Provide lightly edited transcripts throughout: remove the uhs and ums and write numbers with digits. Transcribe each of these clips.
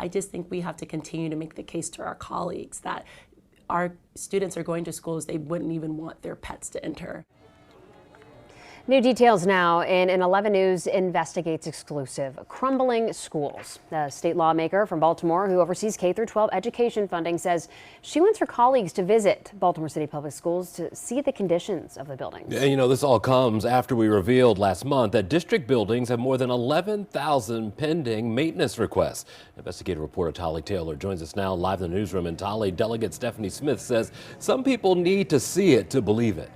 I just think we have to continue to make the case to our colleagues that our students are going to schools they wouldn't even want their pets to enter. New details now in an 11 News Investigates exclusive. Crumbling schools. The state lawmaker from Baltimore who oversees K-12 education funding says she wants her colleagues to visit Baltimore City Public Schools to see the conditions of the buildings. You know, this all comes after we revealed last month that district buildings have more than 11,000 pending maintenance requests. Investigative reporter Tolly Taylor joins us now live in the newsroom. And Tolly, Delegate Stephanie Smith says some people need to see it to believe it.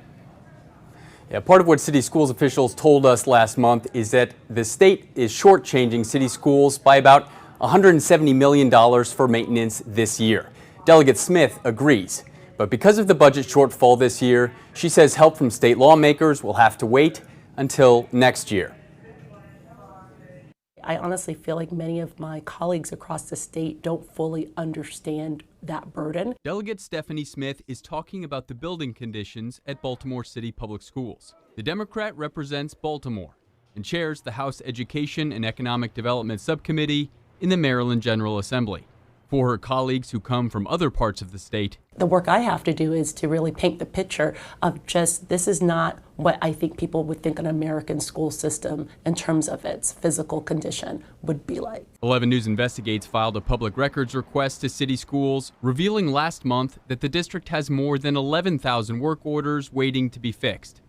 Yeah, part of what city schools officials told us last month is that the state is shortchanging city schools by about $170 million for maintenance this year. Delegate Smith agrees, but because of the budget shortfall this year, she says help from state lawmakers will have to wait until next year. I honestly feel like many of my colleagues across the state don't fully understand that burden. Delegate Stephanie Smith is talking about the building conditions at Baltimore City Public Schools. The Democrat represents Baltimore and chairs the House Education and Economic Development Subcommittee in the Maryland General Assembly. For her colleagues who come from other parts of the state, the work I have to do is to really paint the picture of just this is not what I think people would think an American school system in terms of its physical condition would be like. 11 News Investigates filed a public records request to city schools, revealing last month that the district has more than 11,000 work orders waiting to be fixed.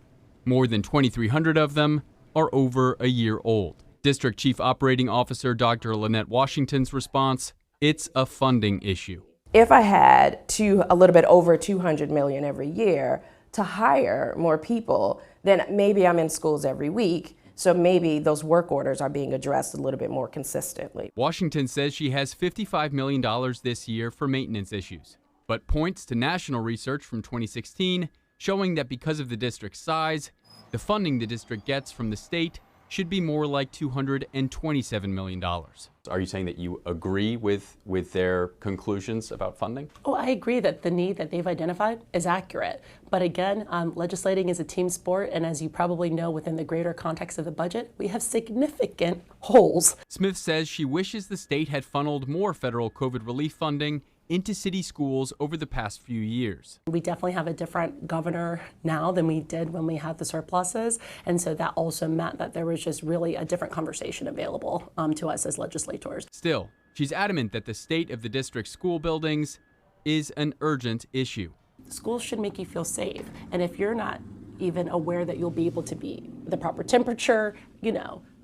More than 2,300 of them are over a year old. District Chief Operating Officer Dr. Lynette Washington's response: it's a funding issue. If I had a little bit over $200 million every year to hire more people, then maybe I'm in schools every week. So maybe those work orders are being addressed a little bit more consistently. Washington says she has $55 million this year for maintenance issues, but points to national research from 2016 showing that because of the district's size, the funding the district gets from the state should be more like $227 million. Are you saying that you agree with their conclusions about funding? Oh, I agree that the need that they've identified is accurate. But again, legislating is a team sport, and as you probably know, within the greater context of the budget, we have significant holes. Smith says she wishes the state had funneled more federal COVID relief funding into city schools over the past few years. We definitely have a different governor now than we did when we had the surpluses, and so that also meant that there was just really a different conversation available to us as legislators. Still, she's adamant that the state of the district's school buildings is an urgent issue. Schools should make you feel safe, and if you're not even aware that you'll be able to be the proper temperature,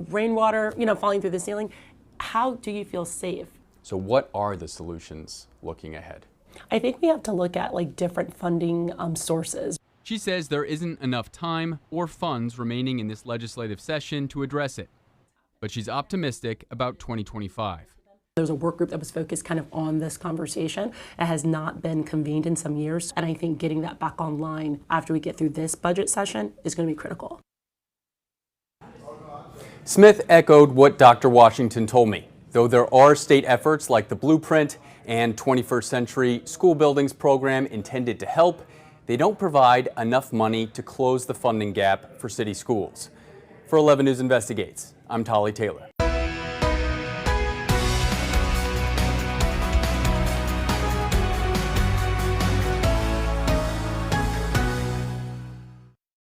rainwater, falling through the ceiling, how do you feel safe? So what are the solutions looking ahead? I think we have to look at different funding sources. She says there isn't enough time or funds remaining in this legislative session to address it, but she's optimistic about 2025. There's a work group that was focused kind of on this conversation. It has not been convened in some years, and I think getting that back online after we get through this budget session is going to be critical. Smith echoed what Dr. Washington told me. Though there are state efforts like the Blueprint and 21st Century School Buildings program intended to help, they don't provide enough money to close the funding gap for city schools. For 11 News Investigates, I'm Tolly Taylor.